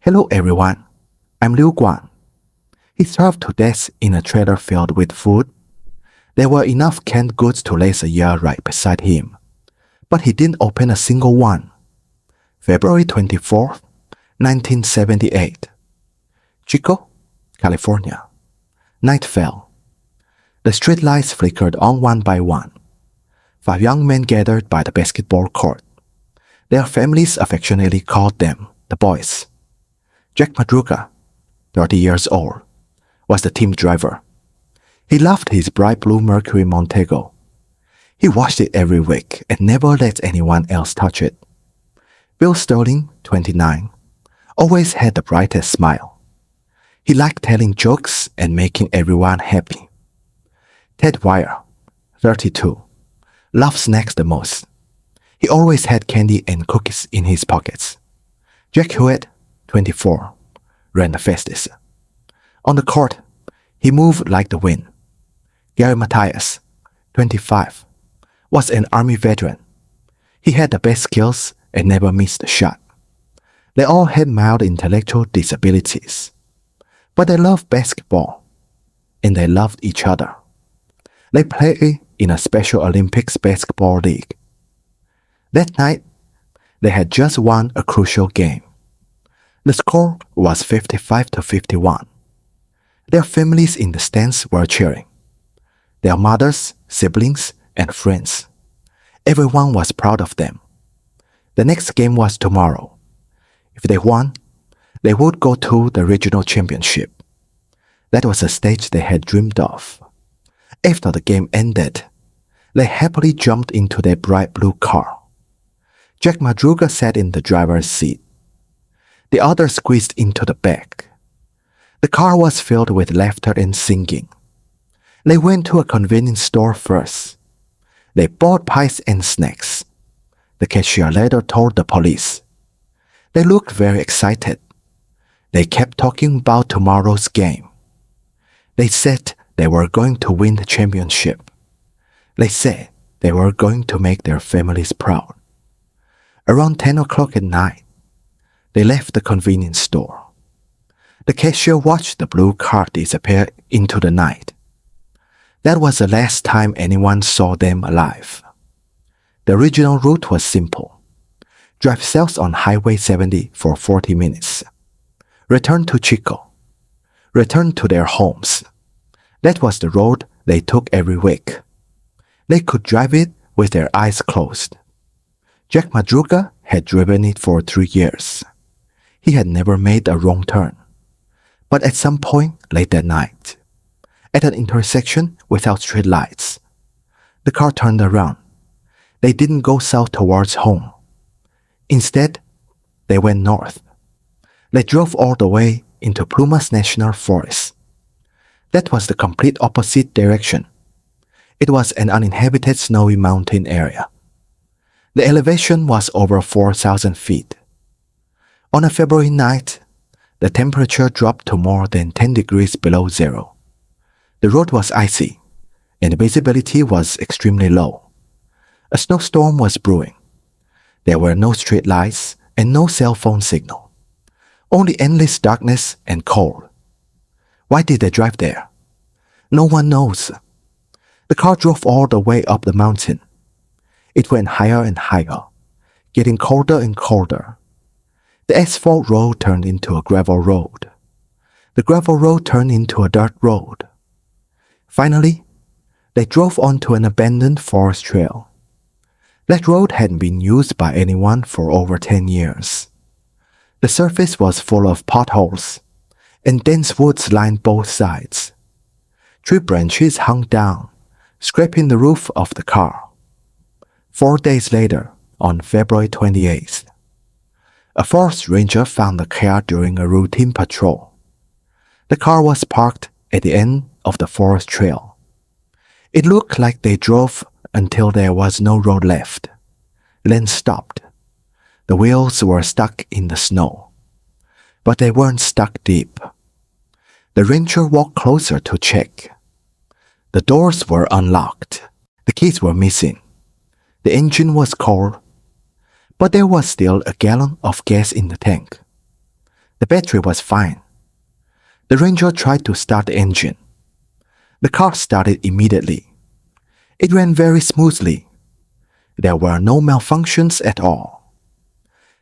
Hello everyone, I'm Liu Guan. He starved to death in a trailer filled with food. There were enough canned goods to last a year right beside him, but he didn't open a single one. February 24th, 1978. Chico, California. Night fell. The street lights flickered on one by one. 5 young men gathered by the basketball court. Their families affectionately called them the boys. Jack Madruga, 30 years old, was the team driver. He loved his bright blue Mercury Montego. He washed it every week and never let anyone else touch it. Bill Sterling, 29, always had the brightest smile. He liked telling jokes and making everyone happy. Ted Weiher, 32, loved snacks the most. He always had candy and cookies in his pockets. Jack Huett, 24, ran the fastest. On the court, he moved like the wind. Gary Mathias, 25, was an Army veteran. He had the best skills and never missed a shot. They all had mild intellectual disabilities, but they loved basketball, and they loved each other. They played in a Special Olympics basketball league. That night, they had just won a crucial game. The score was 55-51. Their families in the stands were cheering. Their mothers, siblings, and friends. Everyone was proud of them. The next game was tomorrow. If they won, they would go to the regional championship. That was a stage they had dreamed of. After the game ended, they happily jumped into their bright blue car. Jack Madruga sat in the driver's seat. The others squeezed into the back. The car was filled with laughter and singing. They went to a convenience store first. They bought pies and snacks. The cashier later told the police. They looked very excited. They kept talking about tomorrow's game. They said they were going to win the championship. They said they were going to make their families proud. Around 10 o'clock at night, they left the convenience store. The cashier watched the blue car disappear into the night. That was the last time anyone saw them alive. The original route was simple. Drive south on Highway 70 for 40 minutes. Return to Chico. Return to their homes. That was the road they took every week. They could drive it with their eyes closed. Jack Madruga had driven it for 3 years. He had never made a wrong turn. But at some point late that night, at an intersection without street lights, the car turned around. They didn't go south towards home. Instead, they went north. They drove all the way into Plumas National Forest. That was the complete opposite direction. It was an uninhabited snowy mountain area. The elevation was over 4,000 feet. On a February night, the temperature dropped to more than 10 degrees below zero. The road was icy, and the visibility was extremely low. A snowstorm was brewing. There were no street lights and no cell phone signal. Only endless darkness and cold. Why did they drive there? No one knows. The car drove all the way up the mountain. It went higher and higher, getting colder and colder. The asphalt road turned into a gravel road. The gravel road turned into a dirt road. Finally, they drove onto an abandoned forest trail. That road hadn't been used by anyone for over 10 years. The surface was full of potholes, and dense woods lined both sides. Tree branches hung down, scraping the roof of the car. 4 days later, on February 28th, a forest ranger found the car during a routine patrol. The car was parked at the end of the forest trail. It looked like they drove until there was no road left, then stopped. The wheels were stuck in the snow, but they weren't stuck deep. The ranger walked closer to check. The doors were unlocked. The keys were missing. The engine was cold, but there was still a gallon of gas in the tank. The battery was fine. The ranger tried to start the engine. The car started immediately. It ran very smoothly. There were no malfunctions at all.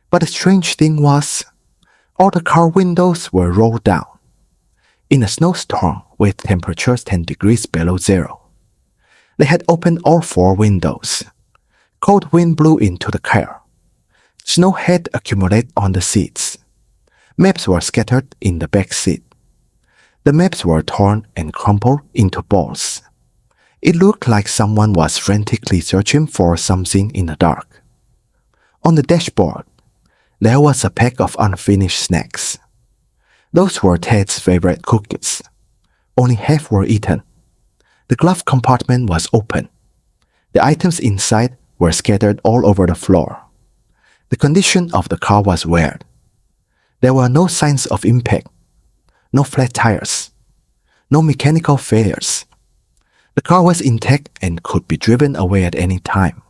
But the strange thing was, all the car windows were rolled down. In a snowstorm with temperatures 10 degrees below zero, they had opened all 4 windows. Cold wind blew into the car. Snow had accumulated on the seats. Maps were scattered in the back seat. The maps were torn and crumpled into balls. It looked like someone was frantically searching for something in the dark. On the dashboard, there was a pack of unfinished snacks. Those were Ted's favorite cookies. Only half were eaten. The glove compartment was open. The items inside were scattered all over the floor. The condition of the car was weird. There were no signs of impact, no flat tires, no mechanical failures. The car was intact and could be driven away at any time.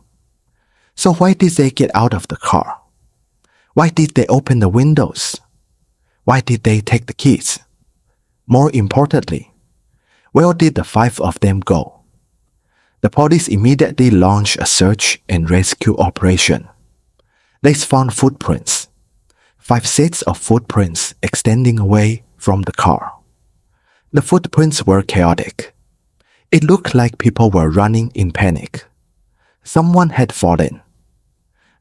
So why did they get out of the car? Why did they open the windows? Why did they take the keys? More importantly, where did the 5 of them go? The police immediately launched a search and rescue operation. They found footprints, 5 sets of footprints extending away from the car. The footprints were chaotic. It looked like people were running in panic. Someone had fallen.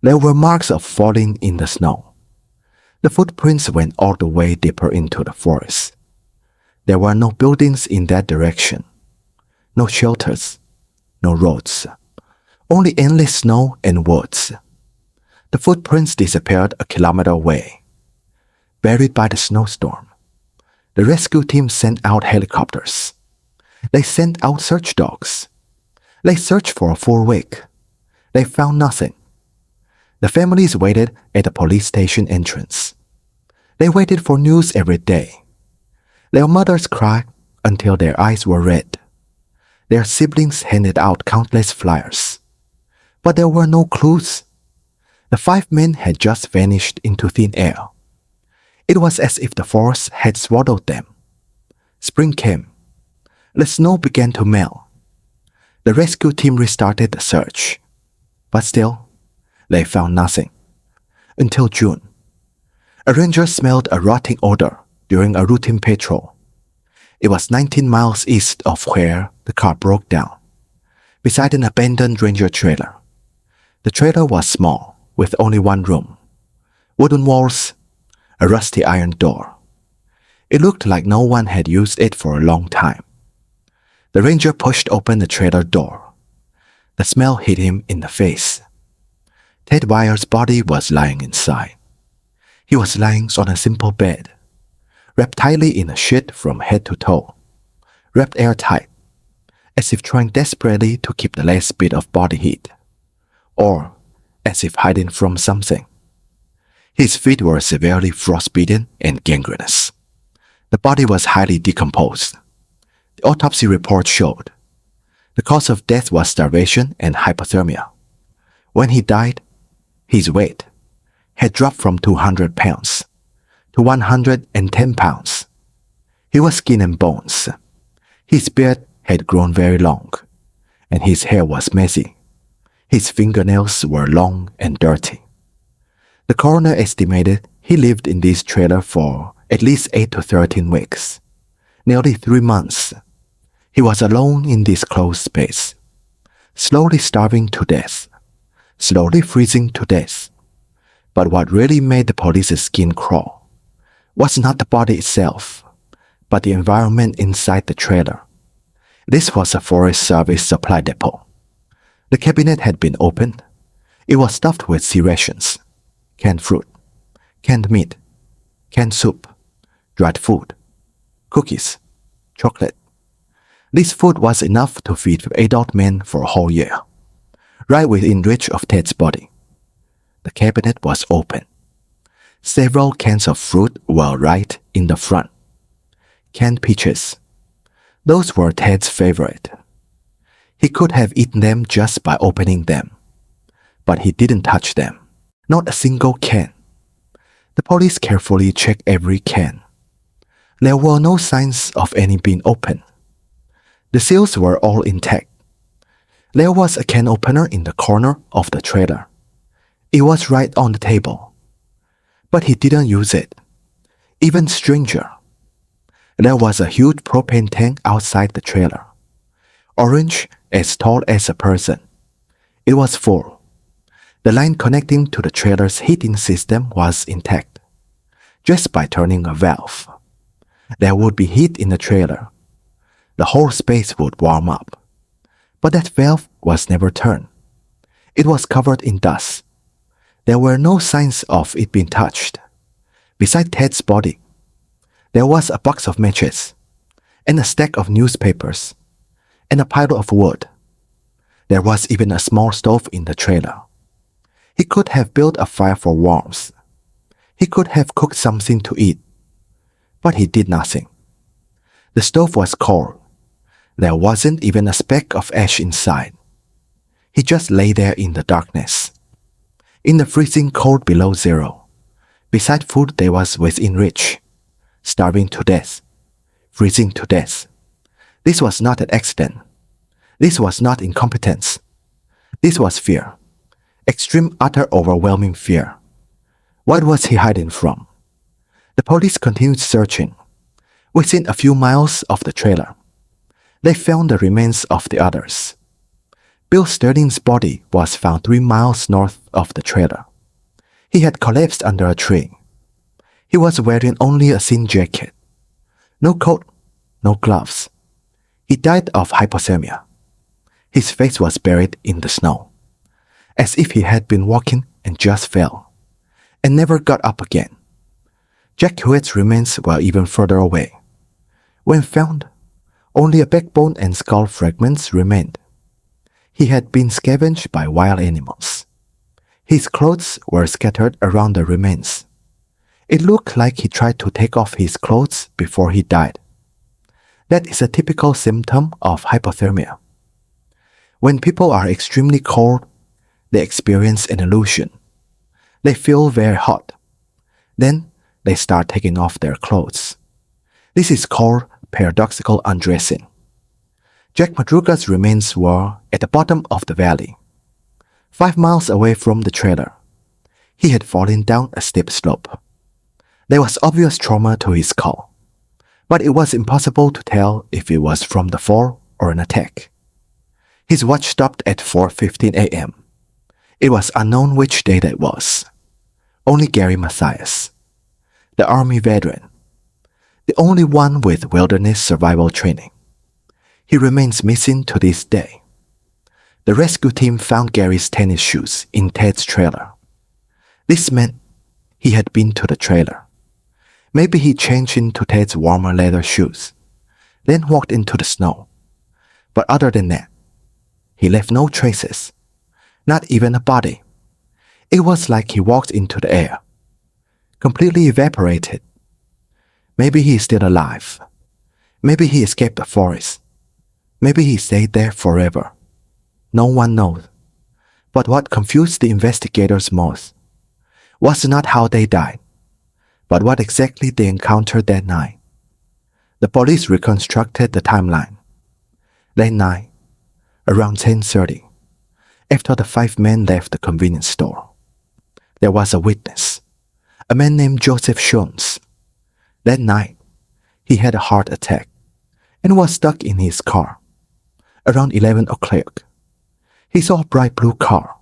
There were marks of falling in the snow. The footprints went all the way deeper into the forest. There were no buildings in that direction, no shelters, no roads, only endless snow and woods. The footprints disappeared a kilometer away, buried by the snowstorm. The rescue team sent out helicopters. They sent out search dogs. They searched for a full week. They found nothing. The families waited at the police station entrance. They waited for news every day. Their mothers cried until their eyes were red. Their siblings handed out countless flyers. But there were no clues. The 5 men had just vanished into thin air. It was as if the forest had swallowed them. Spring came. The snow began to melt. The rescue team restarted the search. But still, they found nothing. Until June. A ranger smelled a rotting odor during a routine patrol. It was 19 miles east of where the car broke down, beside an abandoned ranger trailer. The trailer was small, with only 1 room, wooden walls, a rusty iron door. It looked like no one had used it for a long time. The ranger pushed open the trailer door. The smell hit him in the face. Ted Weiher's body was lying inside. He was lying on a simple bed, wrapped tightly in a sheet from head to toe, wrapped airtight, as if trying desperately to keep the last bit of body heat, or as if hiding from something. His feet were severely frostbitten and gangrenous. The body was highly decomposed. The autopsy report showed the cause of death was starvation and hypothermia. When he died, his weight had dropped from 200 pounds to 110 pounds. He was skin and bones. His beard had grown very long, and his hair was messy. His fingernails were long and dirty. The coroner estimated he lived in this trailer for at least 8 to 13 weeks, nearly 3 months. He was alone in this closed space, slowly starving to death, slowly freezing to death. But what really made the police's skin crawl was not the body itself, but the environment inside the trailer. This was a Forest Service supply depot. The cabinet had been opened. It was stuffed with sea rations, canned fruit, canned meat, canned soup, dried food, cookies, chocolate. This food was enough to feed adult men for a whole year, right within reach of Ted's body. The cabinet was open. Several cans of fruit were right in the front. Canned peaches. Those were Ted's favorite. He could have eaten them just by opening them, but he didn't touch them. Not a single can. The police carefully checked every can. There were no signs of any being opened. The seals were all intact. There was a can opener in the corner of the trailer. It was right on the table. But he didn't use it. Even stranger, there was a huge propane tank outside the trailer. Orange, as tall as a person. It was full. The line connecting to the trailer's heating system was intact. Just by turning a valve, there would be heat in the trailer. The whole space would warm up. But that valve was never turned. It was covered in dust. There were no signs of it being touched. Beside Ted's body, there was a box of matches, and a stack of newspapers, and a pile of wood. There was even a small stove in the trailer. He could have built a fire for warmth. He could have cooked something to eat. But he did nothing. The stove was cold. There wasn't even a speck of ash inside. He just lay there in the darkness. In the freezing cold below zero. Beside food there was within reach. Starving to death. Freezing to death. This was not an accident. This was not incompetence. This was fear. Extreme, utter, overwhelming fear. What was he hiding from? The police continued searching. Within a few miles of the trailer, they found the remains of the others. Bill Sterling's body was found 3 miles north of the trailer. He had collapsed under a tree. He was wearing only a thin jacket. No coat, no gloves. He died of hypothermia. His face was buried in the snow, as if he had been walking and just fell, and never got up again. Jack Huett's remains were even further away. When found, only a backbone and skull fragments remained. He had been scavenged by wild animals. His clothes were scattered around the remains. It looked like he tried to take off his clothes before he died. That is a typical symptom of hypothermia. When people are extremely cold, they experience an illusion. They feel very hot. Then they start taking off their clothes. This is called paradoxical undressing. Jack Madruga's remains were at the bottom of the valley, 5 miles away from the trailer. He had fallen down a steep slope. There was obvious trauma to his skull, but it was impossible to tell if it was from the fall or an attack. His watch stopped at 4:15 a.m. It was unknown which day that was. Only Gary Mathias, the Army veteran, the only one with wilderness survival training. He remains missing to this day. The rescue team found Gary's tennis shoes in Ted's trailer. This meant he had been to the trailer. Maybe he changed into Ted's warmer leather shoes, then walked into the snow. But other than that, he left no traces, not even a body. It was like he walked into the air, completely evaporated. Maybe he is still alive. Maybe he escaped the forest. Maybe he stayed there forever. No one knows. But what confused the investigators most was not how they died, but what exactly they encountered that night. The police reconstructed the timeline. That night, around 10:30, after the 5 men left the convenience store, there was a witness, a man named Joseph Jones. That night, he had a heart attack and was stuck in his car. Around 11 o'clock, he saw a bright blue car.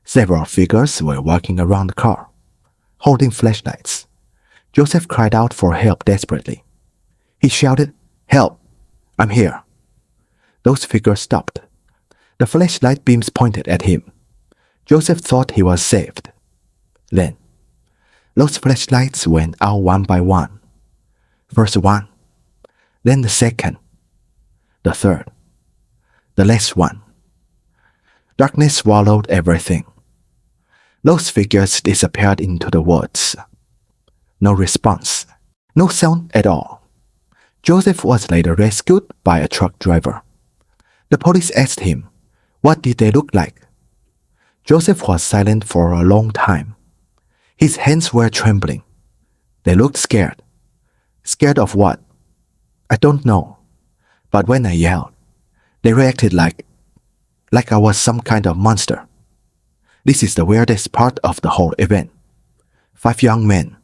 Several figures were walking around the car, holding flashlights. Joseph cried out for help desperately. He shouted, "Help! I'm here!" Those figures stopped. The flashlight beams pointed at him. Joseph thought he was saved. Then, those flashlights went out one by one. First one, then the second, the third, the last one. Darkness swallowed everything. Those figures disappeared into the woods. No response, no sound at all. Joseph was later rescued by a truck driver. The police asked him, what did they look like? Joseph was silent for a long time. His hands were trembling. They looked scared. Scared of what? I don't know. But when I yelled, they reacted like I was some kind of monster. This is the weirdest part of the whole event. 5 young men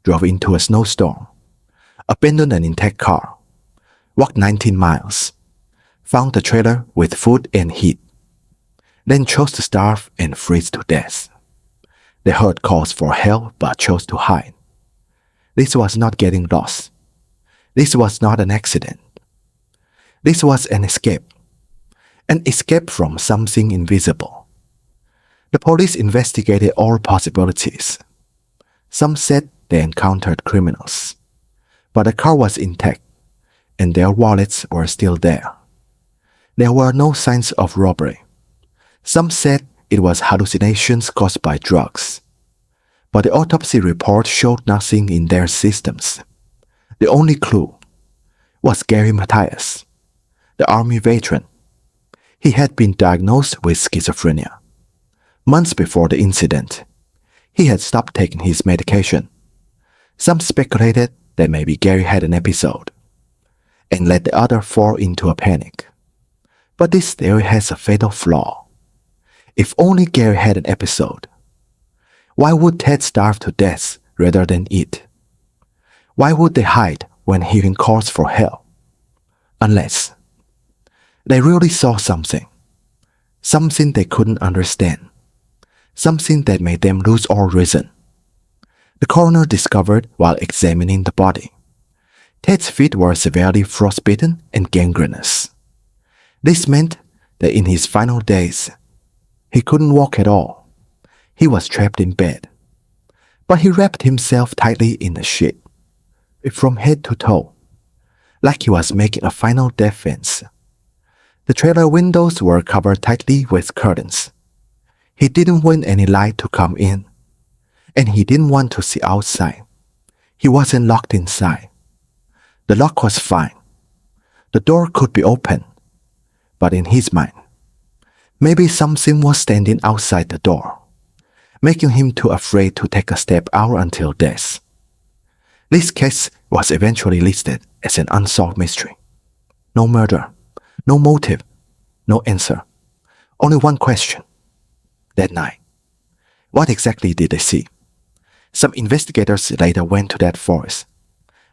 drove into a snowstorm, abandoned an intact car, walked 19 miles, found a trailer with food and heat, then chose to starve and freeze to death. They heard calls for help but chose to hide. This was not getting lost. This was not an accident. This was an escape from something invisible. The police investigated all possibilities. Some said they encountered criminals, but the car was intact and their wallets were still there. There were no signs of robbery. Some said it was hallucinations caused by drugs, but the autopsy report showed nothing in their systems. The only clue was Gary Mathias, the Army veteran. He had been diagnosed with schizophrenia. Months before the incident, he had stopped taking his medication. Some speculated that maybe Gary had an episode and let the other fall into a panic. But this theory has a fatal flaw. If only Gary had an episode, why would Ted starve to death rather than eat? Why would they hide when hearing calls for help? Unless they really saw something they couldn't understand, something that made them lose all reason. The coroner discovered while examining the body, Ted's feet were severely frostbitten and gangrenous. This meant that in his final days, he couldn't walk at all. He was trapped in bed. But he wrapped himself tightly in the sheet, from head to toe, like he was making a final defense. The trailer windows were covered tightly with curtains. He didn't want any light to come in, and he didn't want to see outside. He wasn't locked inside. The lock was fine. The door could be opened. But in his mind, maybe something was standing outside the door, making him too afraid to take a step out until death. This case was eventually listed as an unsolved mystery. No murder, no motive, no answer. Only one question. That night, what exactly did they see? Some investigators later went to that forest.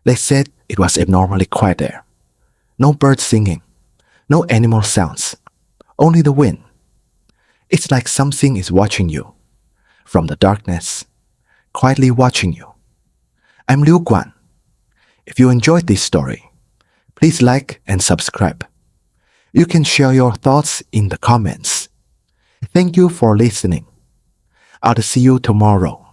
They said it was abnormally quiet there. No birds singing, no animal sounds, only the wind. It's like something is watching you, from the darkness, quietly watching you. I'm Liu Guan. If you enjoyed this story, please like and subscribe. You can share your thoughts in the comments. Thank you for listening. I'll see you tomorrow.